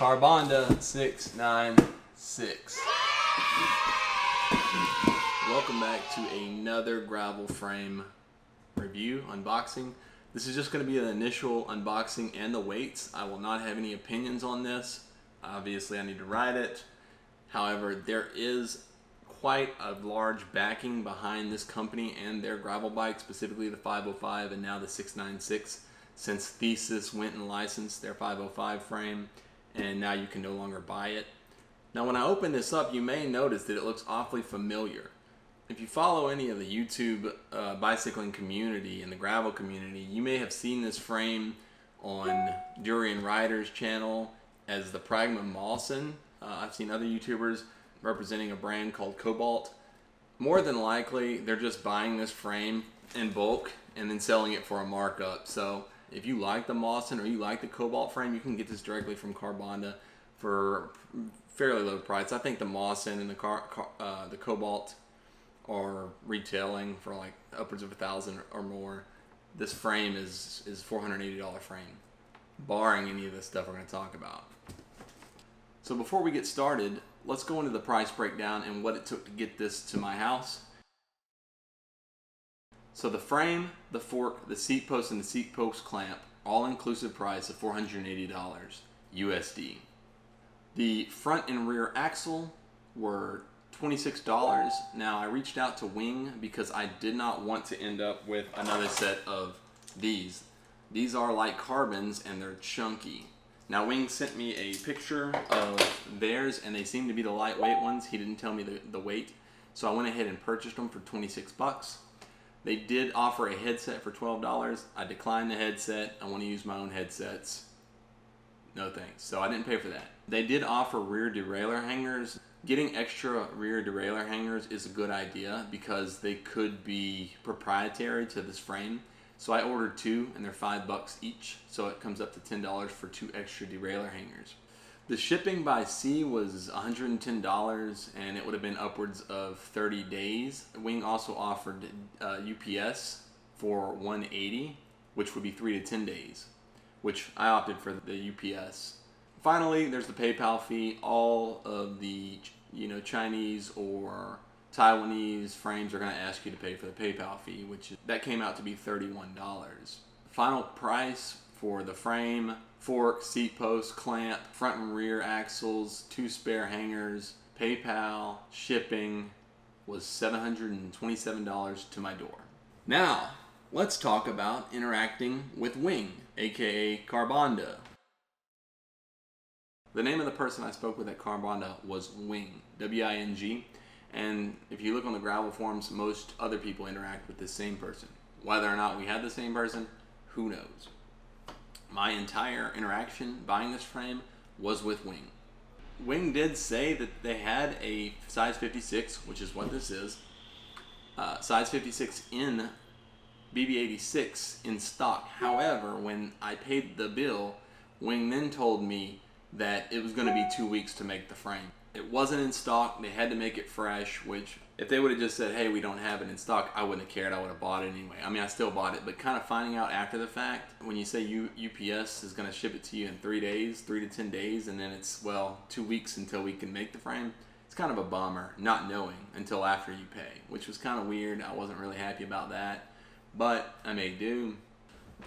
Carbonda 696. Welcome back to another gravel frame review, unboxing. This is just going to be an initial unboxing and the weights. I will not have any opinions on this. Obviously I need to ride it. However, there is quite a large backing behind this company and their gravel bike, specifically the 505 and now the 696, since Thesis went and licensed their 505 frame and now you can no longer buy it. Now when I open this up, you may notice that it looks awfully familiar. If you follow any of the YouTube bicycling community and the gravel community, you may have seen this frame on Durian Rider's channel as the Pragma Mawson. I've seen other YouTubers representing a brand called Cobalt. More than likely, they're just buying this frame in bulk and then selling it for a markup. So if you like the Mawson or you like the Cobalt frame, you can get this directly from Carbonda for fairly low price. I think the Mawson and the Cobalt are retailing for like upwards of $1,000 or more. This frame is $480 frame, barring any of the stuff we're going to talk about. So before we get started, let's go into the price breakdown and what it took to get this to my house. So the frame, the fork, the seat post, and the seat post clamp, all inclusive price of $480 USD. The front and rear axle were $26. Now I reached out to Wing because I did not want to end up with another set of these. These are like carbons and they're chunky. Now Wing sent me a picture of theirs and they seem to be the lightweight ones. He didn't tell me the weight, so I went ahead and purchased them for 26 bucks. They did offer a headset for $12. I declined the headset. I want to use my own headsets. No thanks. So I didn't pay for that. They did offer rear derailleur hangers. Getting extra rear derailleur hangers is a good idea because they could be proprietary to this frame. So I ordered two and they're $5 each. So it comes up to $10 for two extra derailleur hangers. The shipping by sea was $110 and it would have been upwards of 30 days. Wing also offered UPS for $180, which would be 3 to 10 days, which I opted for the UPS. Finally, there's the PayPal fee. All of the Chinese or Taiwanese frames are going to ask you to pay for the PayPal fee, that came out to be $31. Final price for the frame, fork, seat post, clamp, front and rear axles, 2 spare hangers, PayPal, shipping was $727 to my door. Now, let's talk about interacting with Wing, aka Carbonda. The name of the person I spoke with at Carbonda was Wing, W-I-N-G, and if you look on the gravel forums, most other people interact with the same person. Whether or not we had the same person, who knows? My entire interaction buying this frame was with Wing. Wing did say that they had a size 56, which is what this is, size 56 in BB86 in stock. However, when I paid the bill, Wing then told me that it was going to be 2 weeks to make the frame. It wasn't in stock. They had to make it fresh, which if they would have just said, hey, we don't have it in stock, I wouldn't have cared. I would have bought it anyway. I mean, I still bought it, but kind of finding out after the fact, when you say UPS is going to ship it to you in 3 days, 3 to 10 days, and then it's, 2 weeks until we can make the frame, it's kind of a bummer not knowing until after you pay, which was kind of weird. I wasn't really happy about that, but I made do.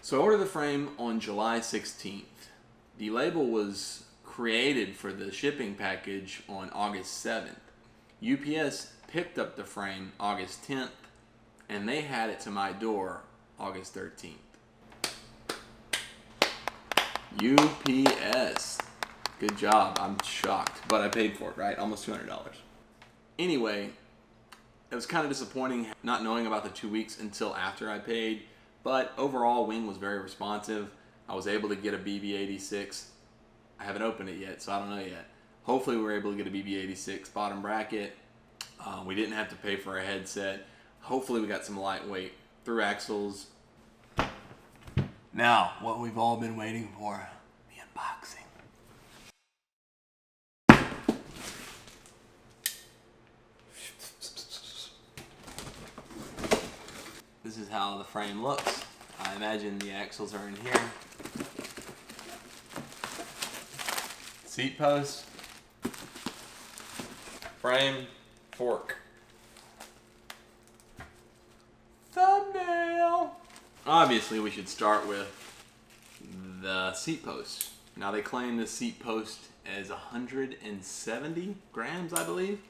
So I ordered the frame on July 16th. The label was created for the shipping package on August 7th. UPS picked up the frame August 10th and they had it to my door August 13th. UPS. Good job. I'm shocked, but I paid for it, right? Almost $200. Anyway, it was kind of disappointing not knowing about the 2 weeks until after I paid, but overall Wing was very responsive. I was able to get a BB86. I haven't opened it yet, so I don't know yet. Hopefully we were able to get a BB86 bottom bracket. We didn't have to pay for a headset. Hopefully we got some lightweight through axles. Now, what we've all been waiting for, the unboxing. This is how the frame looks. I imagine the axles are in here. seat post, frame, fork. Thumbnail! Obviously, we should start with the seat post. Now, they claim this seat post is 170 grams, I believe,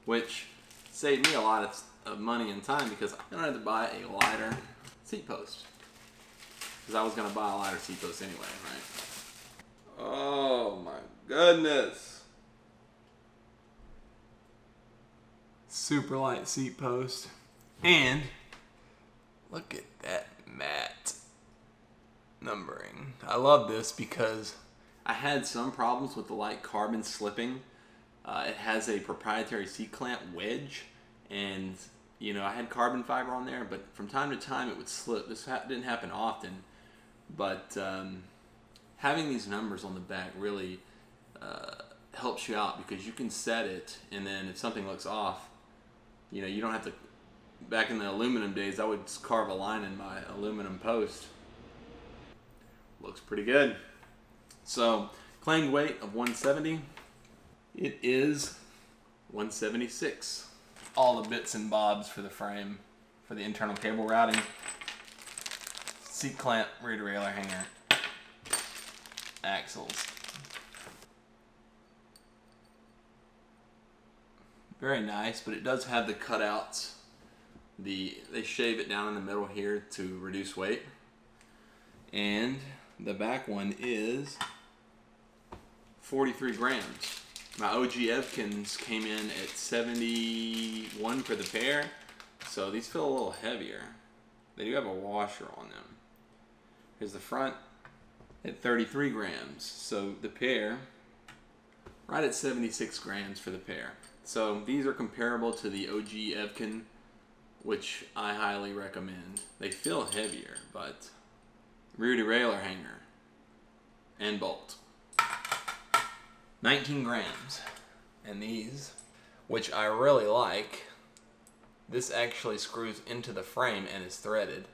which saved me a lot of money and time because I don't have to buy a lighter seat post. Because I was going to buy a lighter seat post anyway, right? Oh my goodness. Super light seat post. And look at that matte numbering. I love this because I had some problems with the light carbon slipping. It has a proprietary seat clamp wedge, and you know, I had carbon fiber on there, but from time to time it would slip. This didn't happen often, but having these numbers on the back really helps you out because you can set it, and then if something looks off, you know, you don't have to. Back in the aluminum days, I would carve a line in my aluminum post. Looks pretty good. So, claimed weight of 170. It is 176. All the bits and bobs for the frame, for the internal cable routing, seat clamp, rear derailleur hanger, axles. Very nice, but it does have the cutouts. They shave it down in the middle here to reduce weight. And the back one is 43 grams. My OG Evkins came in at 71 for the pair, so these feel a little heavier. They do have a washer on them. Here's the front at 33 grams, so the pair right at 76 grams for the pair. So these are comparable to the OG Evkin, which I highly recommend. They feel heavier, but rear derailleur hanger and bolt. 19 grams. And these, which I really like, this actually screws into the frame and is threaded,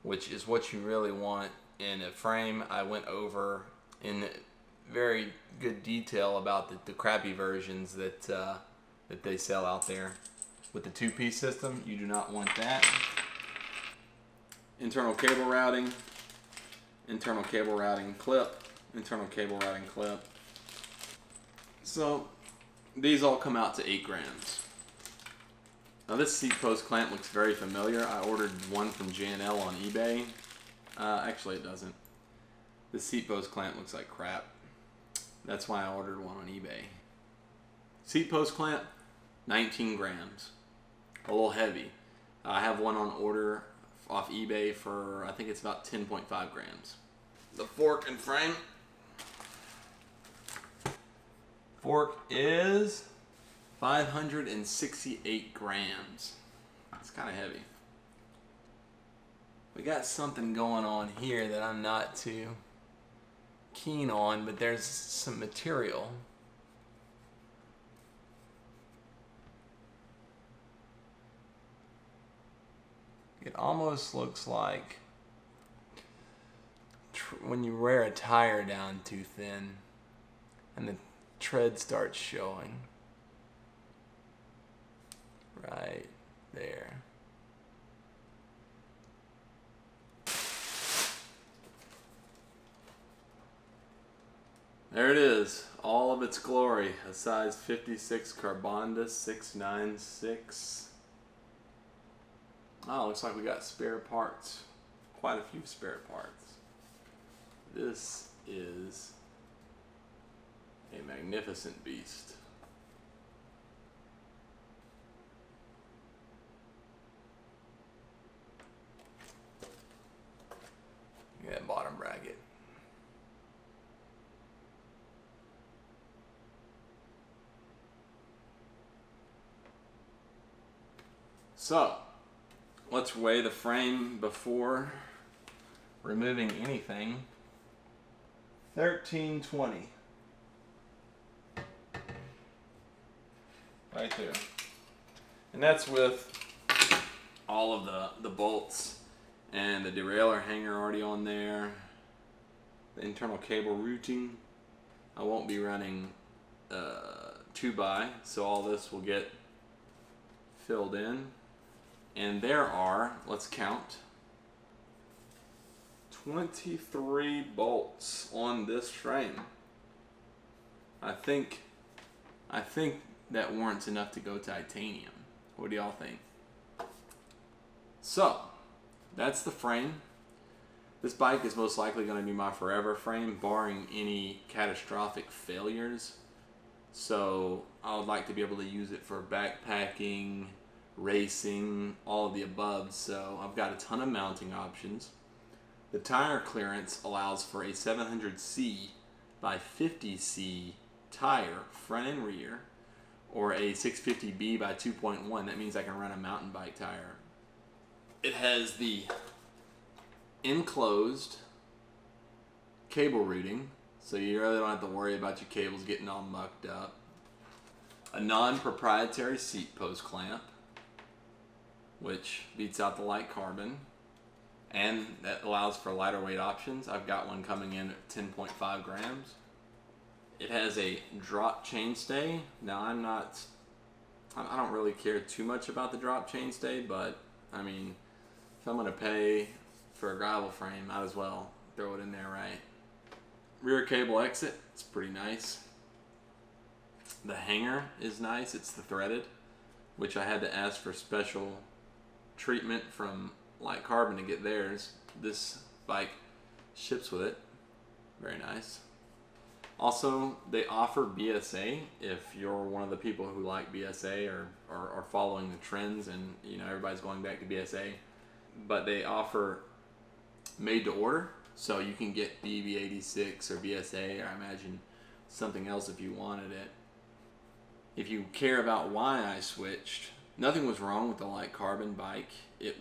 which is what you really want in a frame. I went over in very good detail about the crappy versions that they sell out there. With the two-piece system, you do not want that. Internal cable routing, internal cable routing clip, internal cable routing clip. So these all come out to 8 grams. Now this seat post clamp looks very familiar. I ordered one from J&L on eBay. Actually it doesn't. This seat post clamp looks like crap. That's why I ordered one on eBay. Seat post clamp, 19 grams. A little heavy. I have one on order off eBay for, I think it's about 10.5 grams. The fork and frame. Fork is 568 grams. It's kind of heavy. We got something going on here that I'm not too keen on, but there's some material. It almost looks like when you wear a tire down too thin and the tread starts showing. Right there. There it is, all of its glory. A size 56 Carbonda 696. Oh, looks like we got spare parts. Quite a few spare parts. This is a magnificent beast. Look at that bottom bracket. So, let's weigh the frame before removing anything. 1320. Right there. And that's with all of the bolts and the derailleur hanger already on there. The internal cable routing. I won't be running 2x, so all this will get filled in. And there are, let's count, 23 bolts on this frame. I think that warrants enough to go titanium. What do y'all think? So, that's the frame. This bike is most likely going to be my forever frame, barring any catastrophic failures. So, I would like to be able to use it for backpacking, racing, all of the above. So, I've got a ton of mounting options. The tire clearance allows for a 700C by 50C tire, front and rear, or a 650B by 2.1. That means I can run a mountain bike tire. It has the enclosed cable routing, so you really don't have to worry about your cables getting all mucked up. A non-proprietary seat post clamp, which beats out the light carbon, and that allows for lighter weight options. I've got one coming in at 10.5 grams. It has a drop chainstay. Now I don't really care too much about the drop chainstay, but I mean, if I'm gonna pay for a gravel frame, might as well throw it in there, right? Rear cable exit, it's pretty nice. The hanger is nice, it's the threaded, which I had to ask for special treatment from Light Carbon to get theirs. This bike ships with it, very nice. Also, they offer BSA if you're one of the people who like BSA or are following the trends, and you know everybody's going back to BSA. But they offer made to order, so you can get BB86 or BSA, or I imagine something else if you wanted it. If you care about why I switched, nothing was wrong with the Light Carbon bike. It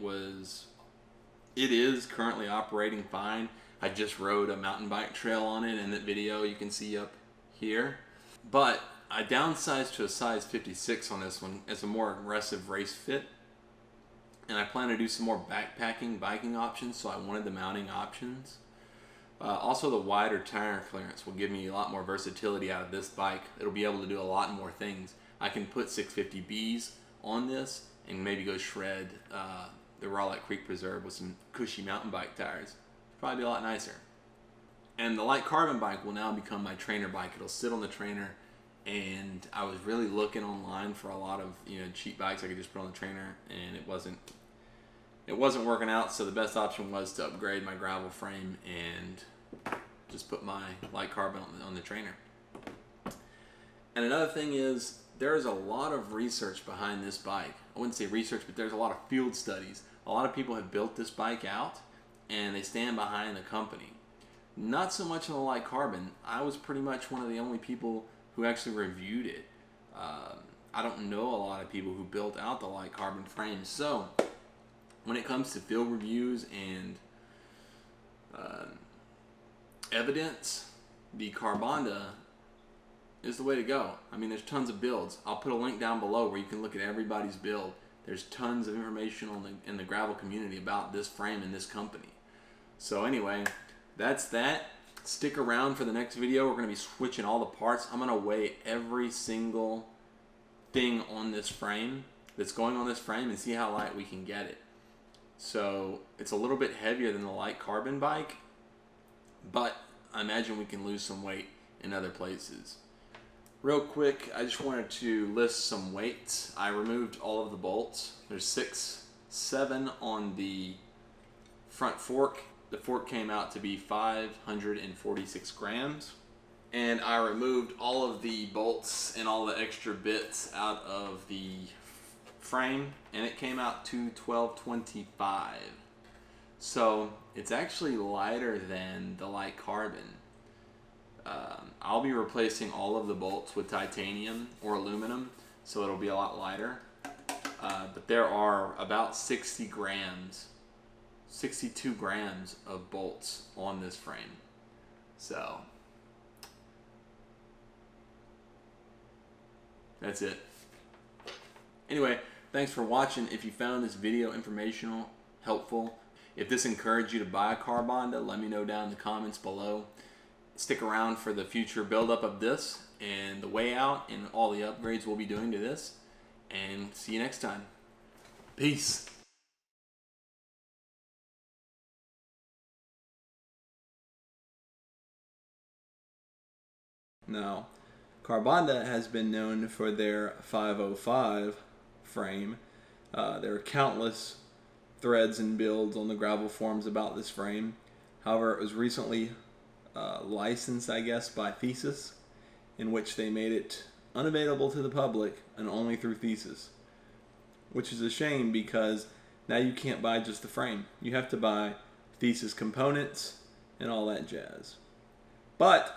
is currently operating fine. I just rode a mountain bike trail on it in that video you can see up here. But I downsized to a size 56 on this one as a more aggressive race fit. And I plan to do some more backpacking, biking options, so I wanted the mounting options. Also, the wider tire clearance will give me a lot more versatility out of this bike. It'll be able to do a lot more things. I can put 650Bs on this and maybe go shred the Rowlett Creek Preserve with some cushy mountain bike tires. Probably be a lot nicer. And the Light Carbon bike will now become my trainer bike. It'll sit on the trainer, and I was really looking online for a lot of cheap bikes I could just put on the trainer, and it wasn't working out. So the best option was to upgrade my gravel frame and just put my Light Carbon on the trainer. And another thing is, there's a lot of research behind this bike. I wouldn't say research, but there's a lot of field studies. A lot of people have built this bike out, and they stand behind the company. Not so much on the Light Carbon. I was pretty much one of the only people who actually reviewed it. I don't know a lot of people who built out the Light Carbon frame. So, when it comes to field reviews and evidence, the Carbonda is the way to go. I mean, there's tons of builds. I'll put a link down below where you can look at everybody's build. There's tons of information in the gravel community about this frame and this company. So anyway, that's that. Stick around for the next video. We're going to be switching all the parts. I'm going to weigh every single thing on this frame that's going on this frame and see how light we can get it. So it's a little bit heavier than the Light Carbon bike, but I imagine we can lose some weight in other places. Real quick, I just wanted to list some weights. I removed all of the bolts. There's 7 on the front fork. The fork came out to be 546 grams. And I removed all of the bolts and all the extra bits out of the frame, and it came out to 1225. So it's actually lighter than the Light Carbon. I'll be replacing all of the bolts with titanium or aluminum, so it'll be a lot lighter. But there are about 62 grams of bolts on this frame. So that's it. Anyway, thanks for watching. If you found this video informational, helpful, if this encouraged you to buy a Carbonda, let me know down in the comments below. stick around for the future buildup of this and the way out and all the upgrades we'll be doing to this. And see you next time. Peace. Now, Carbonda has been known for their 505 frame. There are countless threads and builds on the gravel forums about this frame. However, it was recently licensed, I guess, by Thesis, in which they made it unavailable to the public and only through Thesis, which is a shame because now you can't buy just the frame. You have to buy Thesis components and all that jazz. But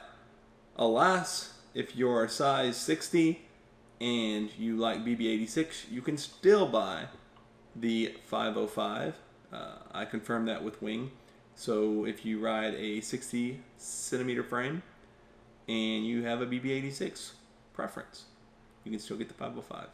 alas, if you're a size 60 and you like BB86, you can still buy the 505. I confirmed that with Wing. So if you ride a 60 centimeter frame and you have a BB86 preference, you can still get the 505.